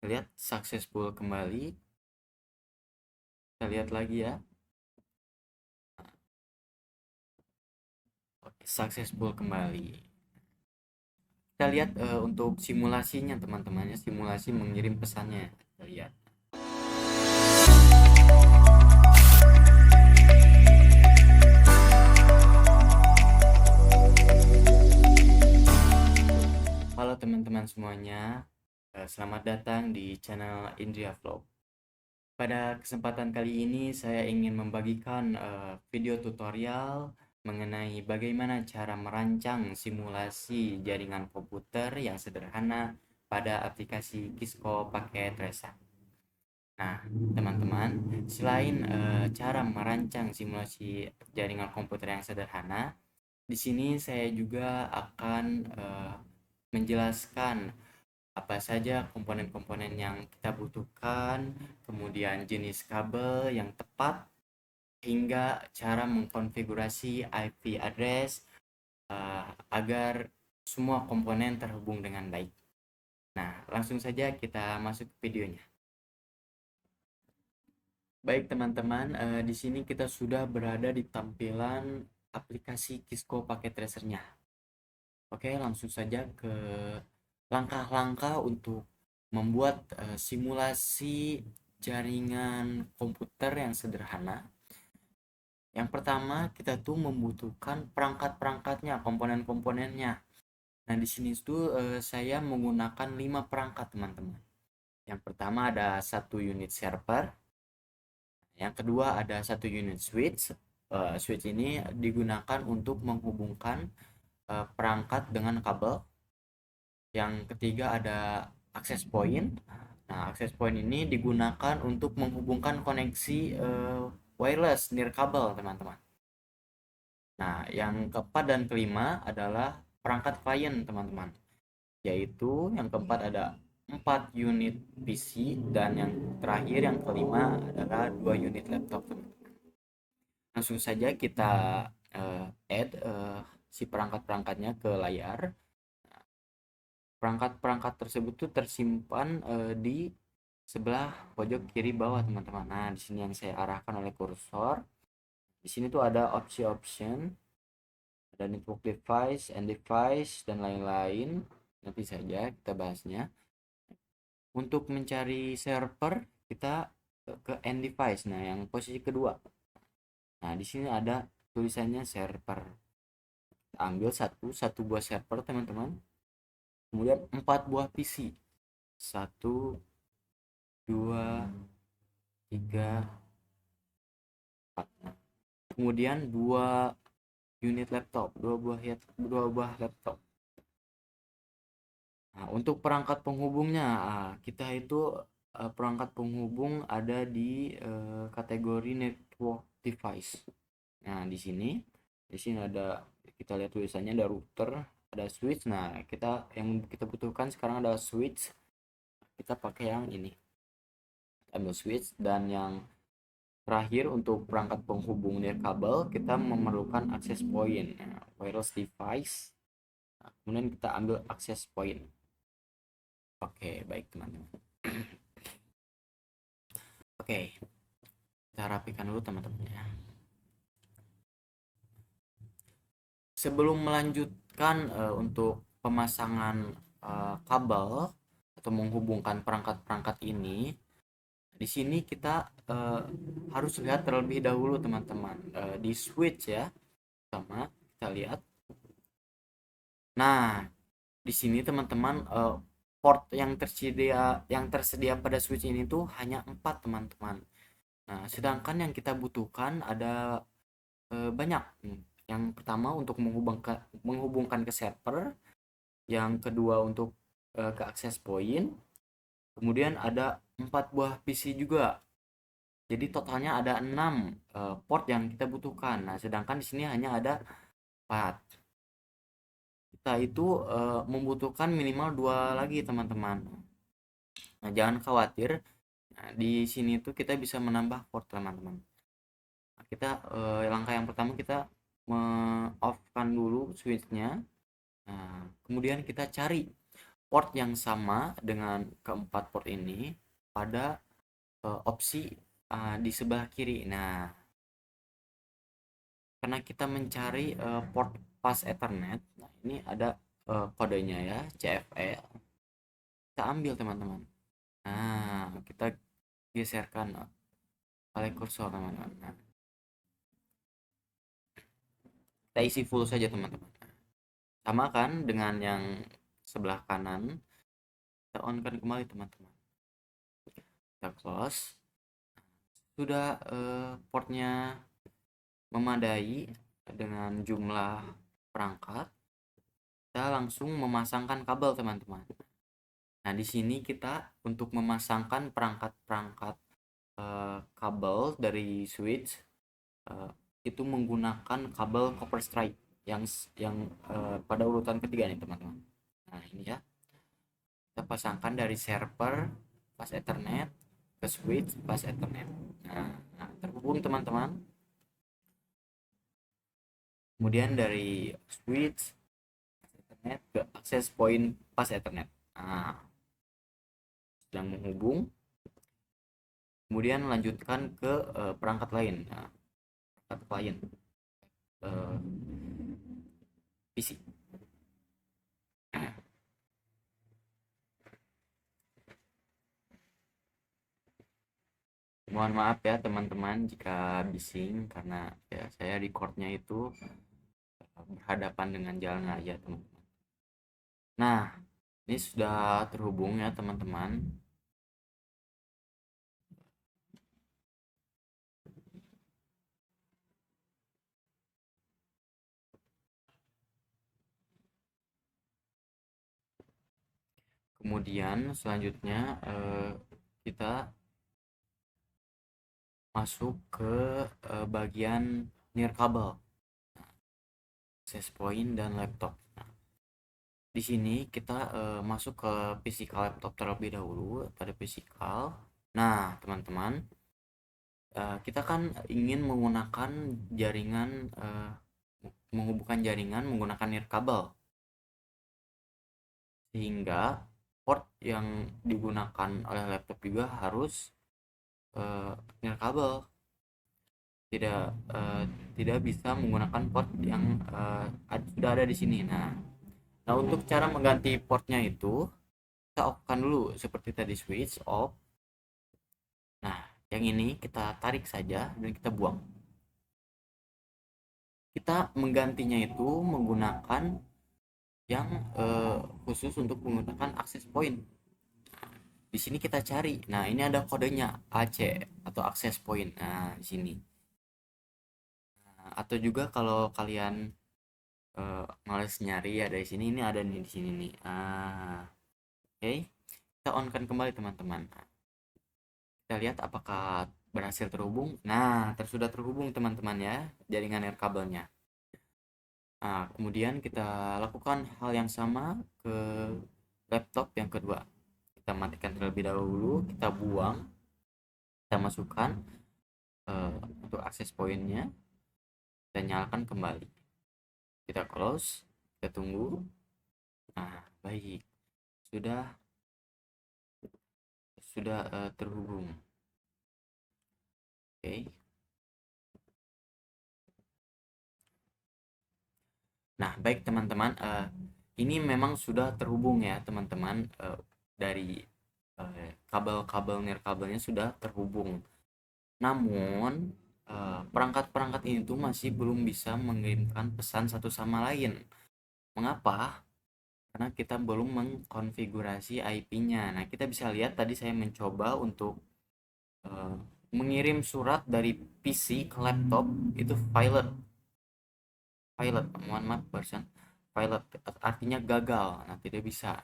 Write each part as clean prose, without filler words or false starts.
Lihat successful kembali. Kita lihat lagi ya. Oke, successful kembali. Kita lihat untuk simulasinya teman-teman ya, simulasi mengirim pesannya. Kita lihat. Halo teman-teman semuanya, selamat datang di channel Indria Vlog. Pada kesempatan kali ini saya ingin membagikan video tutorial mengenai bagaimana cara merancang simulasi jaringan komputer yang sederhana pada aplikasi Kisco pakai Tracer. Nah, teman-teman, selain cara merancang simulasi jaringan komputer yang sederhana, di sini saya juga akan menjelaskan apa saja komponen-komponen yang kita butuhkan, kemudian jenis kabel yang tepat, hingga cara mengkonfigurasi IP address agar semua komponen terhubung dengan baik. Nah, langsung saja kita masuk ke videonya. Baik teman-teman, di sini kita sudah berada di tampilan aplikasi Kisco pakai tracernya. Oke, langsung saja ke langkah-langkah untuk membuat simulasi jaringan komputer yang sederhana. Yang pertama, kita tuh membutuhkan perangkat-perangkatnya, komponen-komponennya. Nah, di sini tuh saya menggunakan 5 perangkat, teman-teman. Yang pertama ada satu unit server, yang kedua ada satu unit switch. Switch ini digunakan untuk menghubungkan perangkat dengan kabel. Yang ketiga ada access point. Nah, access point ini digunakan untuk menghubungkan koneksi wireless nirkabel, teman-teman. Nah, yang keempat dan kelima adalah perangkat klien, teman-teman. Yaitu yang keempat ada 4 unit PC dan yang terakhir yang kelima adalah 2 unit laptop, teman-teman. Langsung saja kita add si perangkat-perangkatnya ke layar. Perangkat-perangkat tersebut tuh tersimpan di sebelah pojok kiri bawah, teman-teman. Nah, di sini yang saya arahkan oleh kursor. Di sini tuh ada option, ada network device, end device, dan lain-lain. Nanti saja kita bahasnya. Untuk mencari server, kita ke end device. Nah, yang posisi kedua. Nah, di sini ada tulisannya server. Kita ambil satu buah server, teman-teman. Kemudian 4 buah PC. Satu, dua, tiga, empat. Kemudian dua unit laptop, dua buah laptop. Nah, untuk perangkat penghubungnya, kita itu perangkat penghubung ada di kategori network device. Nah, di sini ada, kita lihat tulisannya ada router, ada switch. Nah, yang kita butuhkan sekarang ada switch. Kita pakai yang ini. Ambil switch, dan yang terakhir untuk perangkat penghubung nirkabel kita memerlukan access point. Nah, wireless device. Nah, kemudian kita ambil access point. Oke, baik teman-teman. Oke, kita rapikan dulu teman-teman ya. Sebelum melanjutkan untuk pemasangan kabel atau menghubungkan perangkat-perangkat ini, di sini kita harus lihat terlebih dahulu teman-teman di switch ya. Pertama kita lihat. Nah, di sini teman-teman port yang tersedia pada switch ini tuh hanya 4, teman-teman. Nah, sedangkan yang kita butuhkan ada banyak. Yang pertama untuk menghubungkan ke server, yang kedua untuk ke access point, kemudian ada 4 buah PC juga. Jadi totalnya ada 6 port yang kita butuhkan. Nah, sedangkan di sini hanya ada 4. Kita itu membutuhkan minimal 2 lagi, teman-teman. Nah, jangan khawatir. Nah, di sini tuh kita bisa menambah port, teman-teman. Nah, langkah yang pertama kita off kan dulu switchnya. Nah, kemudian kita cari port yang sama dengan keempat port ini pada opsi di sebelah kiri. Nah, karena kita mencari port pas Ethernet, nah ini ada kodenya ya, CFE. Kita ambil teman-teman. Nah, kita geserkan oleh kursor teman-teman. Nah, kita isi full saja teman-teman. Sama kan dengan yang sebelah kanan, kita on kan kembali teman-teman. Kita close. Sudah portnya memadai dengan jumlah perangkat, kita langsung memasangkan kabel teman-teman. Nah, di sini kita untuk memasangkan perangkat-perangkat kabel dari switch itu menggunakan kabel copper stripe yang pada urutan ketiga nih teman-teman. Nah, ini ya. Kita pasangkan dari server pas Ethernet ke switch pas Ethernet. Nah, terhubung teman-teman. Kemudian dari switch Ethernet ke akses point pas Ethernet. Nah, sedang menghubung. Kemudian lanjutkan ke perangkat lain. Nah, perangkat klien PC. Mohon maaf ya teman-teman jika bising karena ya saya recordnya itu berhadapan dengan jalan raya teman-teman. Nah, ini sudah terhubung ya teman-teman. Kemudian selanjutnya kita masuk ke bagian near kabel, access point dan laptop. Nah, di sini kita masuk ke physical laptop terlebih dahulu pada physical. Nah, teman-teman, kita kan ingin menggunakan jaringan menghubungkan jaringan menggunakan nirkabel, sehingga port yang digunakan oleh laptop juga harus nirkabel, tidak tidak bisa menggunakan port yang sudah ada di sini. Nah, untuk cara mengganti portnya itu kita off kan dulu seperti tadi, switch off. Nah, yang ini kita tarik saja dan kita buang. Kita menggantinya itu menggunakan yang khusus untuk menggunakan access point. Di sini kita cari. Nah, ini ada kodenya AC atau access point. Nah, di sini. Nah, atau juga kalau kalian males nyari ya dari sini, ini ada nih di sini nih. Oke. Kita on kan kembali teman-teman. Kita lihat apakah berhasil terhubung. Nah, sudah terhubung teman-teman ya jaringan air kabelnya. Nah, kemudian kita lakukan hal yang sama ke laptop yang kedua. Kita matikan terlebih dahulu, kita buang, kita masukkan untuk akses poinnya, kita nyalakan kembali. Kita close, kita tunggu. Nah, baik. Sudah terhubung. Oke. Nah, baik teman-teman, ini memang sudah terhubung ya teman-teman, dari kabel-kabel nirkabelnya sudah terhubung. Namun perangkat-perangkat ini tuh masih belum bisa mengirimkan pesan satu sama lain. Mengapa? Karena kita belum mengkonfigurasi IP-nya. Nah, kita bisa lihat tadi saya mencoba untuk mengirim surat dari PC ke laptop itu violet. Mohon maaf barusan. Violet artinya gagal. Nah, tidak bisa.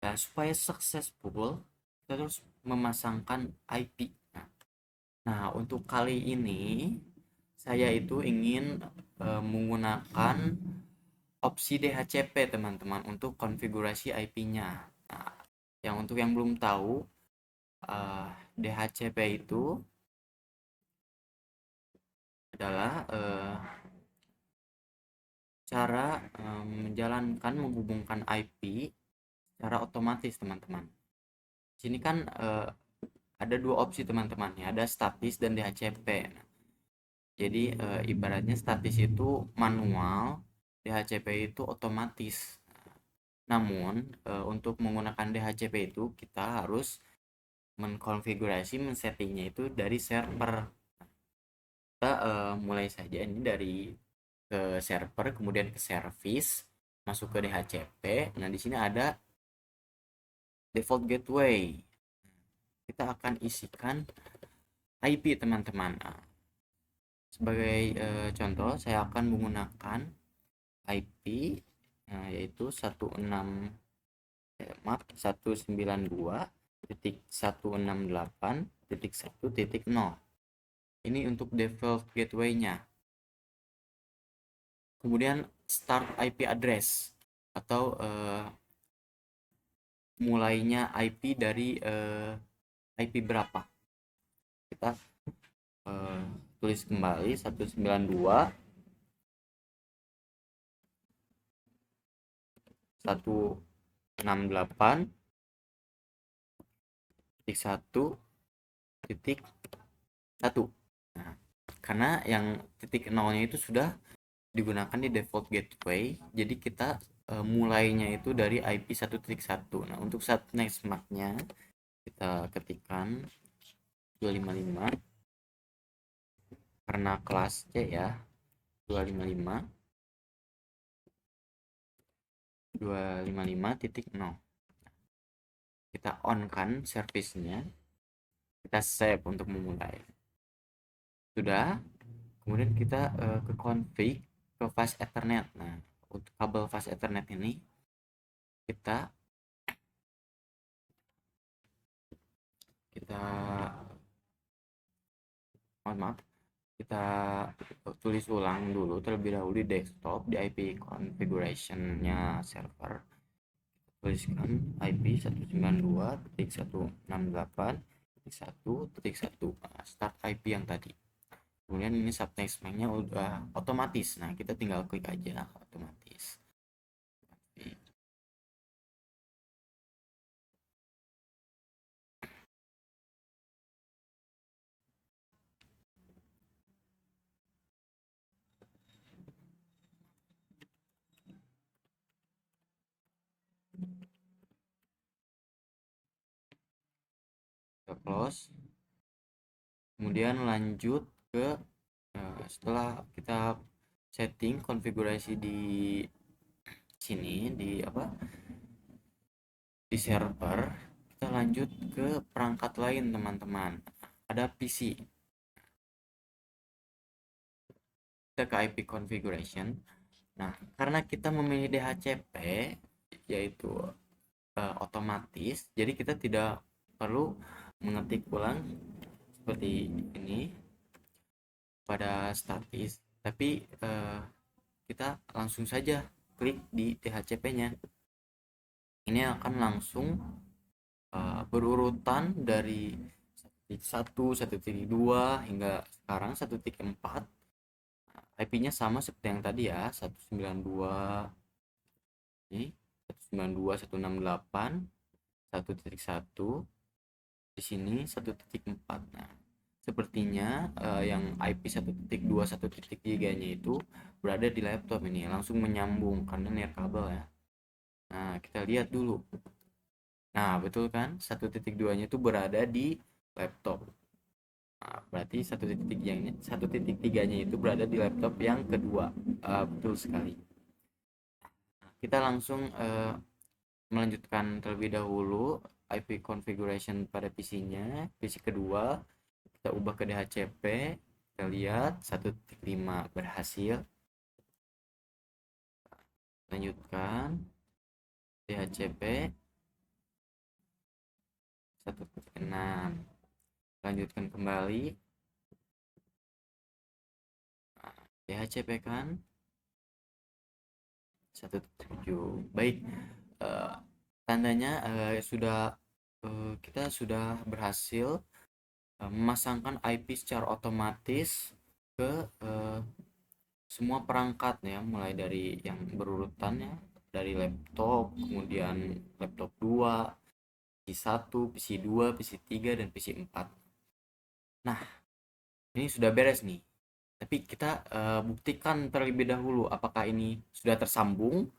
Dan supaya successful, kita terus memasangkan IP. Nah, untuk kali ini saya itu ingin menggunakan opsi DHCP teman-teman untuk konfigurasi IP-nya. Nah, untuk yang belum tahu, DHCP itu adalah cara menghubungkan IP secara otomatis teman-teman. Sini kan ada dua opsi teman-teman ya, ada statis dan DHCP. Nah, jadi ibaratnya statis itu manual, DHCP itu otomatis. Namun untuk menggunakan DHCP itu kita harus mengkonfigurasi, men-settingnya itu dari server. Kita mulai saja ini dari ke server, kemudian ke service, masuk ke DHCP. Nah, di sini ada default gateway. Kita akan isikan IP teman-teman. Nah, sebagai contoh, saya akan menggunakan IP yaitu 192.168.1.1.0. Ini untuk default gateway-nya. Kemudian start IP address atau mulainya IP dari IP berapa. Kita tulis kembali 192.168.1.1. Nah, karena yang titik nolnya itu sudah digunakan di default gateway, jadi kita mulainya itu dari IP 1.1. Nah, untuk saat next marknya kita ketikkan 255 karena kelas C ya, 255.0. Kita on kan service-nya, kita save untuk memulai. Sudah, kemudian kita ke config, ke fast ethernet. Nah, untuk kabel fast ethernet ini kita maaf, kita tulis ulang dulu terlebih dahulu di desktop, di IP configuration-nya server. Tuliskan IP 192.168.1.1. Start IP yang tadi. Kemudian ini subnext nya udah otomatis. Nah, kita tinggal klik aja otomatis. Kita close. Kemudian lanjut ke setelah kita setting konfigurasi di sini di server, kita lanjut ke perangkat lain teman-teman. Ada PC. Kita ke IP configuration. Nah, karena kita memilih DHCP yaitu otomatis, jadi kita tidak perlu mengetik ulang seperti ini pada statis, tapi kita langsung saja klik di DHCP-nya. Ini akan langsung berurutan dari 1.1, 1.2 hingga sekarang 1.4. IP-nya sama seperti yang tadi ya, 192 ini 192.168 1.1. Di sini 1.4. Nah, sepertinya yang IP 1.2 1.3-nya itu berada di laptop ini, langsung menyambung karena nirkabel ya. Nah, kita lihat dulu. Nah, betul kan? 1.2-nya itu berada di laptop. Nah, berarti 1.3-nya itu berada di laptop yang kedua. Betul sekali. Nah, kita langsung melanjutkan terlebih dahulu IP configuration pada PC-nya. PC kedua kita ubah ke DHCP. Kita lihat 1.5 berhasil. Lanjutkan DHCP 1.6. Lanjutkan kembali. DHCP kan 1.7. Baik, tandanya kita sudah berhasil memasangkan IP secara otomatis ke semua perangkat ya, mulai dari yang berurutan ya, dari laptop, kemudian laptop 2, PC 1, PC 2, PC 3, dan PC 4. Nah, ini sudah beres nih. Tapi kita buktikan terlebih dahulu apakah ini sudah tersambung.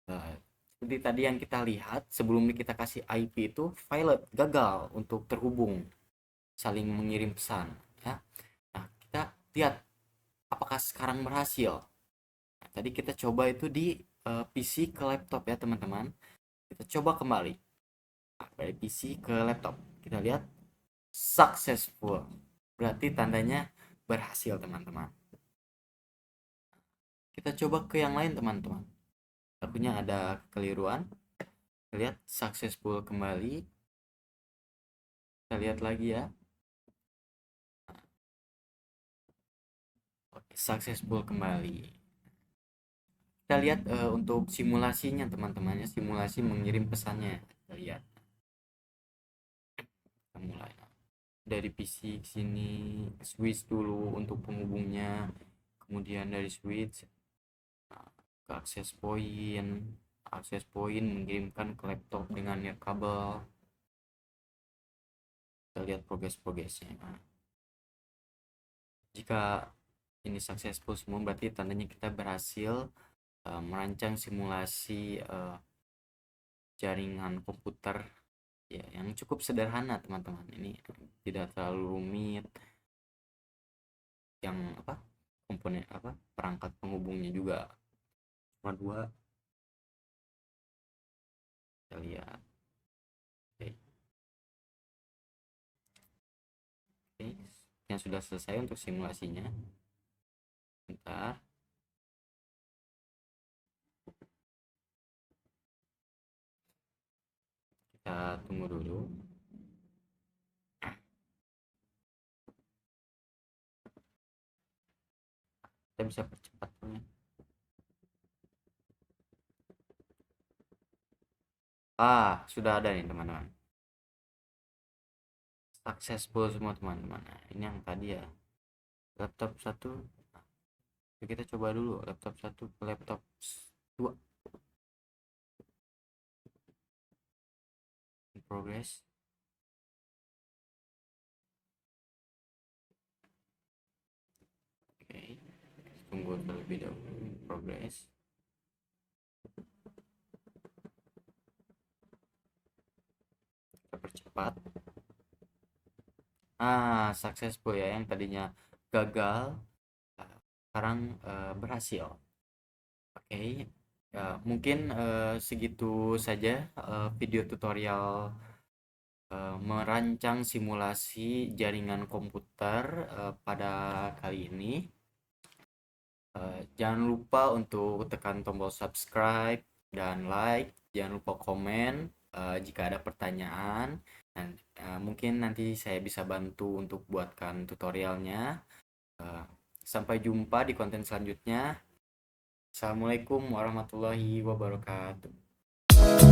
Eh, Seperti tadi yang kita lihat, sebelum kita kasih IP itu, Violet gagal untuk terhubung, saling mengirim pesan. Ya. Nah, kita lihat apakah sekarang berhasil. Nah, tadi kita coba itu di PC ke laptop ya teman-teman. Kita coba kembali. Nah, dari PC ke laptop. Kita lihat successful. Berarti tandanya berhasil teman-teman. Kita coba ke yang lain teman-teman. Takutnya ada kekeliruan. Kita lihat successful kembali. Kita lihat lagi ya. Oke, successful kembali. Kita lihat untuk simulasinya teman-teman ya, simulasi mengirim pesannya. Kita lihat. Kita mulai dari PC ke sini, switch dulu untuk penghubungnya, kemudian dari switch ke akses point mengirimkan ke laptop dengan kabel. Kita lihat progresnya. Jika ini successful semua, berarti tandanya kita berhasil merancang simulasi jaringan komputer ya yang cukup sederhana teman-teman. Ini tidak terlalu rumit, yang komponen perangkat penghubungnya juga cuma dua. Kita lihat. Oke. Oke, yang sudah selesai untuk simulasinya. Bentar. Kita tunggu dulu. Kita bisa percepat ya. Sudah ada nih teman-teman. Successful semua teman-teman. Nah, ini yang tadi ya. Laptop 1. Nah, kita coba dulu laptop 1 ke laptop 2. In progress. Oke. Tunggu terlebih dahulu. In progress. Kita percepat. Successful ya, yang tadinya gagal sekarang berhasil. Oke, ya, mungkin segitu saja video tutorial merancang simulasi jaringan komputer pada kali ini. Jangan lupa untuk tekan tombol subscribe dan like. Jangan lupa komen jika ada pertanyaan. Dan mungkin nanti saya bisa bantu untuk buatkan tutorialnya. Sampai jumpa di konten selanjutnya. Assalamualaikum warahmatullahi wabarakatuh.